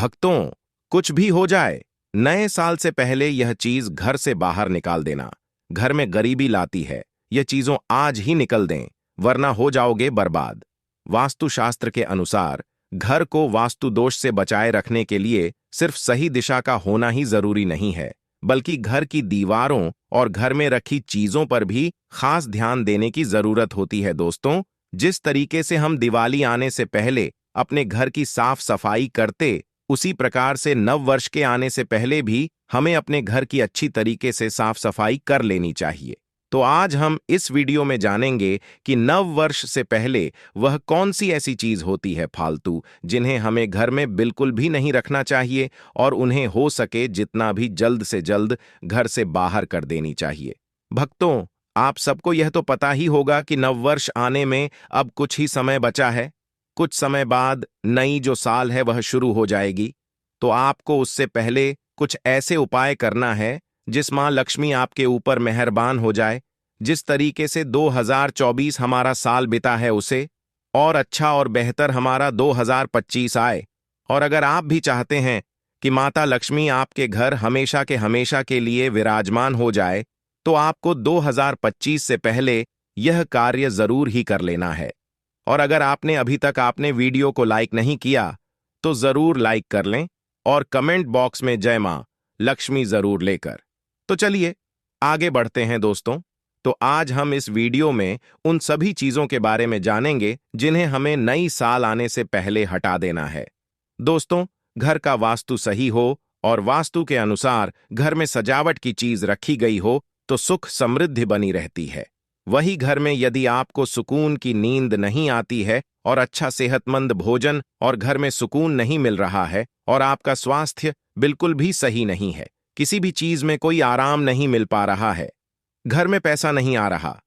भक्तों, कुछ भी हो जाए, नए साल से पहले यह चीज घर से बाहर निकाल देना घर में गरीबी लाती है। यह चीजों आज ही निकल दें, वरना हो जाओगे बर्बाद। वास्तुशास्त्र के अनुसार घर को वास्तु दोष से बचाए रखने के लिए सिर्फ सही दिशा का होना ही जरूरी नहीं है, बल्कि घर की दीवारों और घर में रखी चीजों पर भी खास ध्यान देने की जरूरत होती है। दोस्तों, जिस तरीके से हम दिवाली आने से पहले अपने घर की साफ सफाई करते, उसी प्रकार से नव वर्ष के आने से पहले भी हमें अपने घर की अच्छी तरीके से साफ सफाई कर लेनी चाहिए। तो आज हम इस वीडियो में जानेंगे कि नव वर्ष से पहले वह कौन सी ऐसी चीज होती है फालतू, जिन्हें हमें घर में बिल्कुल भी नहीं रखना चाहिए और उन्हें हो सके जितना भी जल्द से जल्द घर से बाहर कर देनी चाहिए। भक्तों, आप सबको यह तो पता ही होगा कि नव वर्ष आने में अब कुछ ही समय बचा है। कुछ समय बाद नई जो साल है वह शुरू हो जाएगी, तो आपको उससे पहले कुछ ऐसे उपाय करना है जिस मां लक्ष्मी आपके ऊपर मेहरबान हो जाए। जिस तरीके से 2024 हमारा साल बीता है उसे और अच्छा और बेहतर हमारा 2025 आए। और अगर आप भी चाहते हैं कि माता लक्ष्मी आपके घर हमेशा के लिए विराजमान हो जाए, तो आपको 2025 से पहले यह कार्य जरूर ही कर लेना है। और अगर आपने अभी तक आपने वीडियो को लाइक नहीं किया, तो जरूर लाइक कर लें और कमेंट बॉक्स में जय मां लक्ष्मी जरूर लेकर। तो चलिए आगे बढ़ते हैं दोस्तों। तो आज हम इस वीडियो में उन सभी चीजों के बारे में जानेंगे जिन्हें हमें नई साल आने से पहले हटा देना है। दोस्तों, घर का वास्तु सही हो और वास्तु के अनुसार घर में सजावट की चीज रखी गई हो तो सुख समृद्धि बनी रहती है। वही घर में यदि आपको सुकून की नींद नहीं आती है और अच्छा सेहतमंद भोजन और घर में सुकून नहीं मिल रहा है और आपका स्वास्थ्य बिल्कुल भी सही नहीं है, किसी भी चीज में कोई आराम नहीं मिल पा रहा है, घर में पैसा नहीं आ रहा,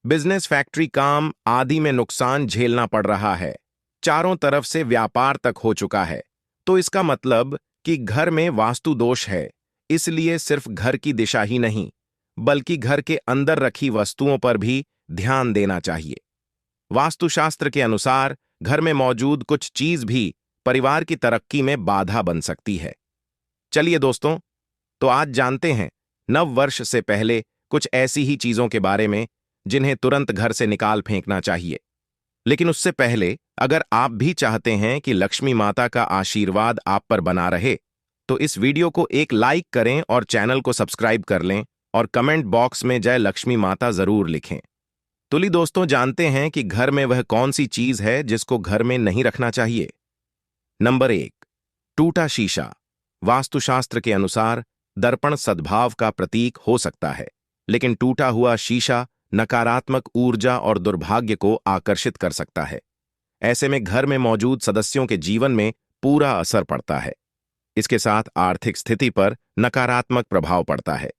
बिजनेस फैक्ट्री काम आदि में नुकसान झेलना पड़ रहा है, चारों तरफ से व्यापार तक हो चुका है, तो इसका मतलब कि घर में वास्तु दोष है। इसलिए सिर्फ घर की दिशा ही नहीं, बल्कि घर के अंदर रखी वस्तुओं पर भी ध्यान देना चाहिए। वास्तुशास्त्र के अनुसार घर में मौजूद कुछ चीज भी परिवार की तरक्की में बाधा बन सकती है। चलिए दोस्तों, तो आज जानते हैं नव वर्ष से पहले कुछ ऐसी ही चीजों के बारे में जिन्हें तुरंत घर से निकाल फेंकना चाहिए। लेकिन उससे पहले अगर आप भी चाहते हैं कि लक्ष्मी माता का आशीर्वाद आप पर बना रहे, तो इस वीडियो को एक लाइक करें और चैनल को सब्सक्राइब कर लें और कमेंट बॉक्स में जय लक्ष्मी माता जरूर लिखें। तो ली दोस्तों, जानते हैं कि घर में वह कौन सी चीज है जिसको घर में नहीं रखना चाहिए। नंबर 1, टूटा शीशा। वास्तुशास्त्र के अनुसार दर्पण सद्भाव का प्रतीक हो सकता है, लेकिन टूटा हुआ शीशा नकारात्मक ऊर्जा और दुर्भाग्य को आकर्षित कर सकता है। ऐसे में घर में मौजूद सदस्यों के जीवन में पूरा असर पड़ता है। इसके साथ आर्थिक स्थिति पर नकारात्मक प्रभाव पड़ता है।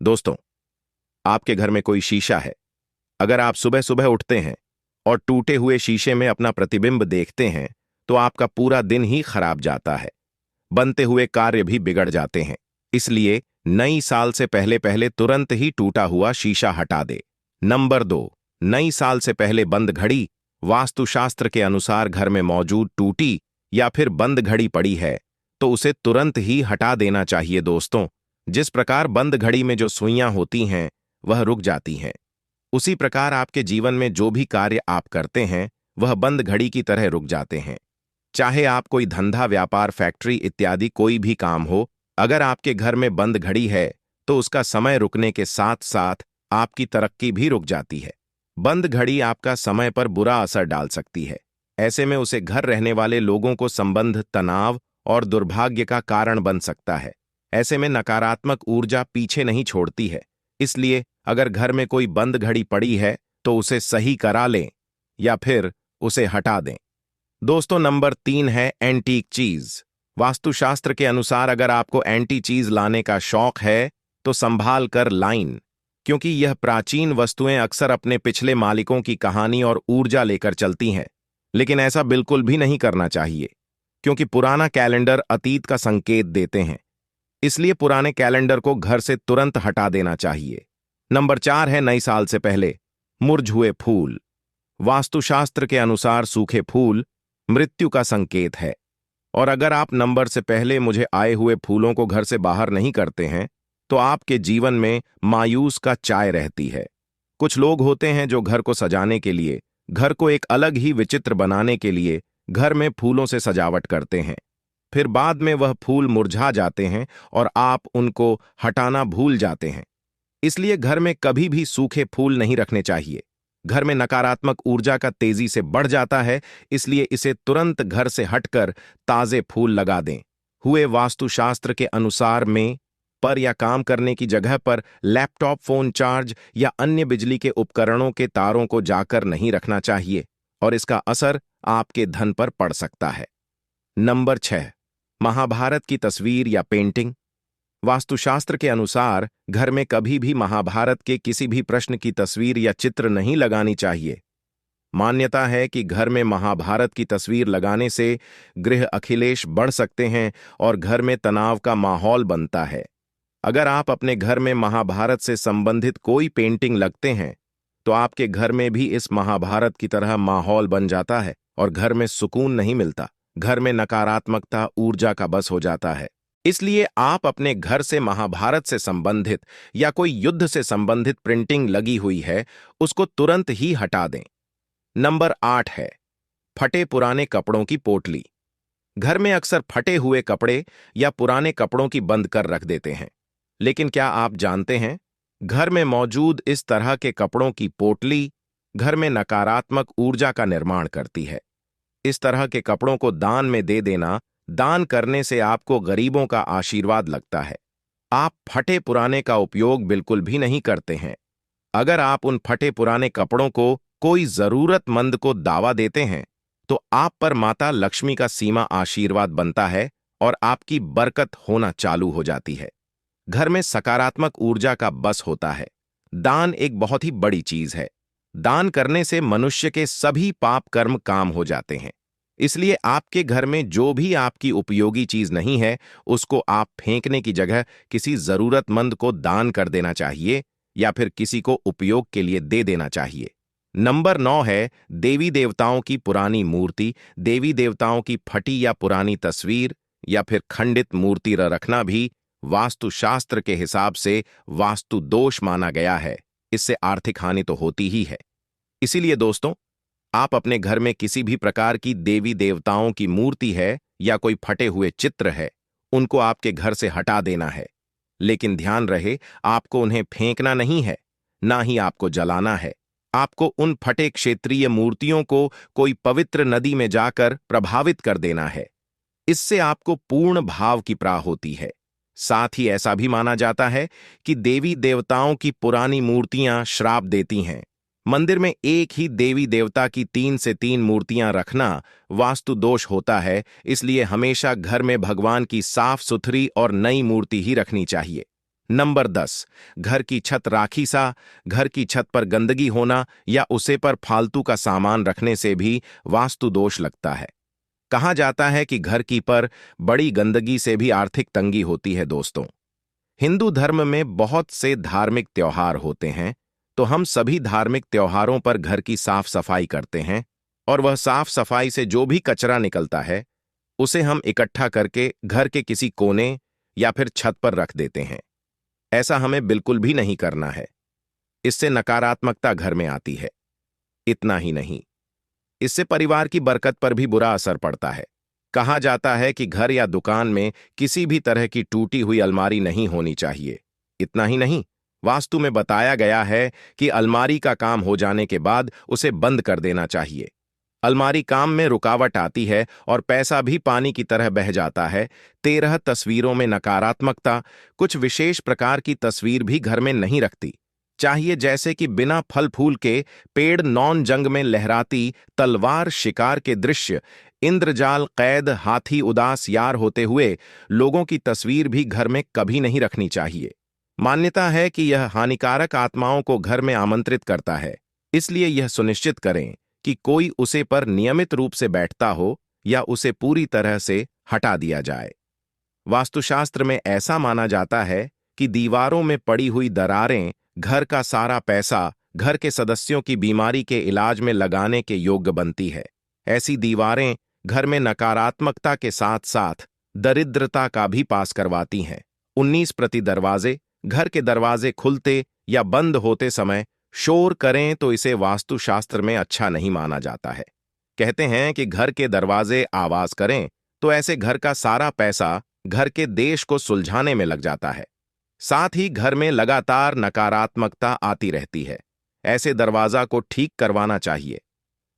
दोस्तों, आपके घर में कोई शीशा है। अगर आप सुबह सुबह उठते हैं और टूटे हुए शीशे में अपना प्रतिबिंब देखते हैं, तो आपका पूरा दिन ही खराब जाता है, बनते हुए कार्य भी बिगड़ जाते हैं। इसलिए नई साल से पहले पहले तुरंत ही टूटा हुआ शीशा हटा दे। नंबर 2, नई साल से पहले बंद घड़ी। वास्तुशास्त्र के अनुसार घर में मौजूद टूटी या फिर बंद घड़ी पड़ी है तो उसे तुरंत ही हटा देना चाहिए। दोस्तों, जिस प्रकार बंद घड़ी में जो सुइयां होती हैं वह रुक जाती हैं, उसी प्रकार आपके जीवन में जो भी कार्य आप करते हैं वह बंद घड़ी की तरह रुक जाते हैं। चाहे आप कोई धंधा, व्यापार, फैक्ट्री इत्यादि कोई भी काम हो, अगर आपके घर में बंद घड़ी है तो उसका समय रुकने के साथ साथ आपकी तरक्की भी रुक जाती है। बंद घड़ी आपका समय पर बुरा असर डाल सकती है। ऐसे में उसे घर रहने वाले लोगों को संबंध, तनाव और दुर्भाग्य का कारण बन सकता है। ऐसे में नकारात्मक ऊर्जा पीछे नहीं छोड़ती है। इसलिए अगर घर में कोई बंद घड़ी पड़ी है तो उसे सही करा लें या फिर उसे हटा दें। दोस्तों, नंबर 3 है एंटीक चीज। वास्तुशास्त्र के अनुसार अगर आपको एंटी चीज लाने का शौक है तो संभाल कर लाइन, क्योंकि यह प्राचीन वस्तुएं अक्सर अपने पिछले मालिकों की कहानी और ऊर्जा लेकर चलती हैं। लेकिन ऐसा बिल्कुल भी नहीं करना चाहिए, क्योंकि पुराना कैलेंडर अतीत का संकेत देते हैं। इसलिए पुराने कैलेंडर को घर से तुरंत हटा देना चाहिए। नंबर 4 है नई साल से पहले मुरझुए फूल। वास्तुशास्त्र के अनुसार सूखे फूल मृत्यु का संकेत है। और अगर आप नंबर से पहले मुझे आए हुए फूलों को घर से बाहर नहीं करते हैं तो आपके जीवन में मायूस का चाय रहती है। कुछ लोग होते हैं जो घर को सजाने के लिए, घर को एक अलग ही विचित्र बनाने के लिए घर में फूलों से सजावट करते हैं। फिर बाद में वह फूल मुरझा जाते हैं और आप उनको हटाना भूल जाते हैं। इसलिए घर में कभी भी सूखे फूल नहीं रखने चाहिए। घर में नकारात्मक ऊर्जा का तेजी से बढ़ जाता है, इसलिए इसे तुरंत घर से हटकर ताजे फूल लगा दें। हुए वास्तुशास्त्र के अनुसार में पर या काम करने की जगह पर लैपटॉप, फोन चार्ज या अन्य बिजली के उपकरणों के तारों को जाकर नहीं रखना चाहिए और इसका असर आपके धन पर पड़ सकता है। नंबर 6, महाभारत की तस्वीर या पेंटिंग। वास्तुशास्त्र के अनुसार घर में कभी भी महाभारत के किसी भी प्रश्न की तस्वीर या चित्र नहीं लगानी चाहिए। मान्यता है कि घर में महाभारत की तस्वीर लगाने से गृह अखिलेश बढ़ सकते हैं और घर में तनाव का माहौल बनता है। अगर आप अपने घर में महाभारत से संबंधित कोई पेंटिंग लगते हैं तो आपके घर में भी इस महाभारत की तरह माहौल बन जाता है और घर में सुकून नहीं मिलता। घर में नकारात्मकता, ऊर्जा का बस हो जाता है। इसलिए आप अपने घर से महाभारत से संबंधित या कोई युद्ध से संबंधित प्रिंटिंग लगी हुई है उसको तुरंत ही हटा दें। नंबर 8 है फटे पुराने कपड़ों की पोटली। घर में अक्सर फटे हुए कपड़े या पुराने कपड़ों की बंद कर रख देते हैं, लेकिन क्या आप जानते हैं घर में मौजूद इस तरह के कपड़ों की पोटली घर में नकारात्मक ऊर्जा का निर्माण करती है। इस तरह के कपड़ों को दान में दे देना, दान करने से आपको गरीबों का आशीर्वाद लगता है। आप फटे पुराने का उपयोग बिल्कुल भी नहीं करते हैं। अगर आप उन फटे पुराने कपड़ों को कोई जरूरतमंद को दावा देते हैं तो आप पर माता लक्ष्मी का सीमा आशीर्वाद बनता है और आपकी बरकत होना चालू हो जाती है। घर में सकारात्मक ऊर्जा का बस होता है। दान एक बहुत ही बड़ी चीज है। दान करने से मनुष्य के सभी पाप कर्म काम हो जाते हैं। इसलिए आपके घर में जो भी आपकी उपयोगी चीज नहीं है उसको आप फेंकने की जगह किसी जरूरतमंद को दान कर देना चाहिए या फिर किसी को उपयोग के लिए दे देना चाहिए। नंबर 9 है देवी देवताओं की पुरानी मूर्ति। देवी देवताओं की फटी या पुरानी तस्वीर या फिर खंडित मूर्ति रखना भी वास्तुशास्त्र के हिसाब से वास्तु दोष माना गया है। इससे आर्थिक हानि तो होती ही है। इसीलिए दोस्तों, आप अपने घर में किसी भी प्रकार की देवी देवताओं की मूर्ति है या कोई फटे हुए चित्र है, उनको आपके घर से हटा देना है। लेकिन ध्यान रहे, आपको उन्हें फेंकना नहीं है, ना ही आपको जलाना है। आपको उन फटे क्षेत्रीय मूर्तियों को कोई पवित्र नदी में जाकर प्रभावित कर देना है। इससे आपको पूर्ण भाव की प्राप्ति होती है। साथ ही ऐसा भी माना जाता है कि देवी देवताओं की पुरानी मूर्तियां श्राप देती हैं। मंदिर में एक ही देवी देवता की 3 से 3 मूर्तियां रखना वास्तु दोष होता है। इसलिए हमेशा घर में भगवान की साफ सुथरी और नई मूर्ति ही रखनी चाहिए। नंबर 10, घर की छत राखी सा। घर की छत पर गंदगी होना या उसे पर फालतू का सामान रखने से भी वास्तु दोष लगता है। कहा जाता है कि घर की पर बड़ी गंदगी से भी आर्थिक तंगी होती है। दोस्तों, हिंदू धर्म में बहुत से धार्मिक त्योहार होते हैं, तो हम सभी धार्मिक त्योहारों पर घर की साफ सफाई करते हैं और वह साफ सफाई से जो भी कचरा निकलता है उसे हम इकट्ठा करके घर के किसी कोने या फिर छत पर रख देते हैं। ऐसा हमें बिल्कुल भी नहीं करना है। इससे नकारात्मकता घर में आती है। इतना ही नहीं, इससे परिवार की बरकत पर भी बुरा असर पड़ता है। कहा जाता है कि घर या दुकान में किसी भी तरह की टूटी हुई अलमारी नहीं होनी चाहिए। इतना ही नहीं, वास्तु में बताया गया है कि अलमारी का काम हो जाने के बाद उसे बंद कर देना चाहिए। अलमारी काम में रुकावट आती है और पैसा भी पानी की तरह बह जाता है। 13 तस्वीरों में नकारात्मकता कुछ विशेष प्रकार की तस्वीर भी घर में नहीं रखती चाहिए, जैसे कि बिना फल फूल के पेड़, नॉन जंग में लहराती तलवार, शिकार के दृश्य, इंद्रजाल, कैद, हाथी उदास यार होते हुए लोगों की तस्वीर भी घर में कभी नहीं रखनी चाहिए। मान्यता है कि यह हानिकारक आत्माओं को घर में आमंत्रित करता है। इसलिए यह सुनिश्चित करें कि कोई उसे पर नियमित रूप से बैठता हो या उसे पूरी तरह से हटा दिया जाए। वास्तुशास्त्र में ऐसा माना जाता है कि दीवारों में पड़ी हुई दरारें घर का सारा पैसा घर के सदस्यों की बीमारी के इलाज में लगाने के योग्य बनती है। ऐसी दीवारें घर में नकारात्मकता के साथ साथ दरिद्रता का भी पास करवाती हैं। 19 प्रति दरवाजे। घर के दरवाजे खुलते या बंद होते समय शोर करें तो इसे वास्तुशास्त्र में अच्छा नहीं माना जाता है। कहते हैं कि घर के दरवाजे आवाज करें तो ऐसे घर का सारा पैसा घर के देश को सुलझाने में लग जाता है। साथ ही घर में लगातार नकारात्मकता आती रहती है। ऐसे दरवाजा को ठीक करवाना चाहिए।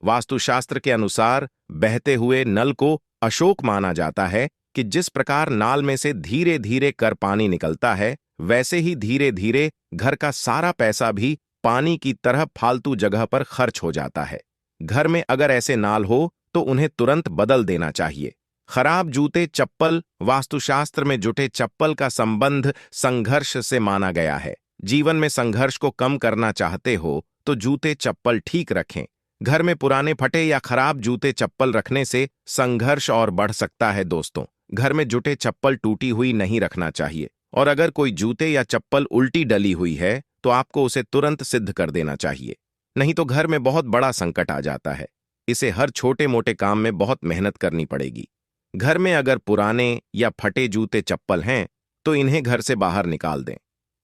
वास्तुशास्त्र के अनुसार बहते हुए नल को अशोक माना जाता है कि जिस प्रकार नाल में से धीरे धीरे कर पानी निकलता है, वैसे ही धीरे धीरे घर का सारा पैसा भी पानी की तरह फालतू जगह पर खर्च हो जाता है। घर में अगर ऐसे नाल हो तो उन्हें तुरंत बदल देना चाहिए। खराब जूते चप्पल। वास्तुशास्त्र में जुटे चप्पल का संबंध संघर्ष से माना गया है। जीवन में संघर्ष को कम करना चाहते हो तो जूते चप्पल ठीक रखें। घर में पुराने फटे या खराब जूते चप्पल रखने से संघर्ष और बढ़ सकता है। दोस्तों, घर में जुटे चप्पल टूटी हुई नहीं रखना चाहिए, और अगर कोई जूते या चप्पल उल्टी डली हुई है तो आपको उसे तुरंत सिद्ध कर देना चाहिए, नहीं तो घर में बहुत बड़ा संकट आ जाता है। इसे हर छोटे मोटे काम में बहुत मेहनत करनी पड़ेगी। घर में अगर पुराने या फटे जूते चप्पल हैं तो इन्हें घर से बाहर निकाल दें।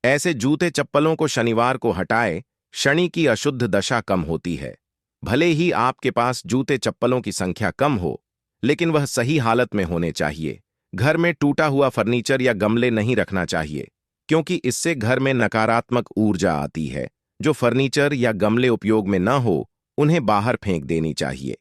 ऐसे जूते चप्पलों को शनिवार को हटाएं। शनि की अशुद्ध दशा कम होती है। भले ही आपके पास जूते चप्पलों की संख्या कम हो, लेकिन वह सही हालत में होने चाहिए। घर में टूटा हुआ फर्नीचर या गमले नहीं रखना चाहिए, क्योंकि इससे घर में नकारात्मक ऊर्जा आती है। जो फर्नीचर या गमले उपयोग में न हो उन्हें बाहर फेंक देनी चाहिए।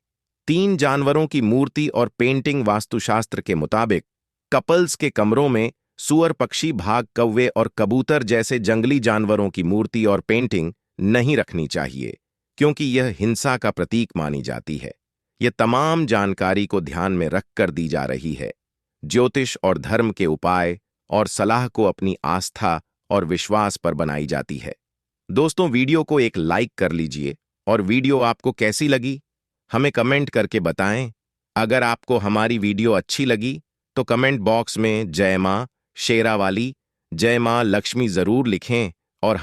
3 जानवरों की मूर्ति और पेंटिंग। वास्तुशास्त्र के मुताबिक कपल्स के कमरों में सूअर, पक्षी, भाग, कौवे और कबूतर जैसे जंगली जानवरों की मूर्ति और पेंटिंग नहीं रखनी चाहिए, क्योंकि यह हिंसा का प्रतीक मानी जाती है। यह तमाम जानकारी को ध्यान में रखकर दी जा रही है। ज्योतिष और धर्म के उपाय और सलाह को अपनी आस्था और विश्वास पर बनाई जाती है। दोस्तों, वीडियो को एक लाइक कर लीजिए, और वीडियो आपको कैसी लगी हमें कमेंट करके बताएं। अगर आपको हमारी वीडियो अच्छी लगी तो कमेंट बॉक्स में जय मां शेरावाली, जय मां लक्ष्मी जरूर लिखें।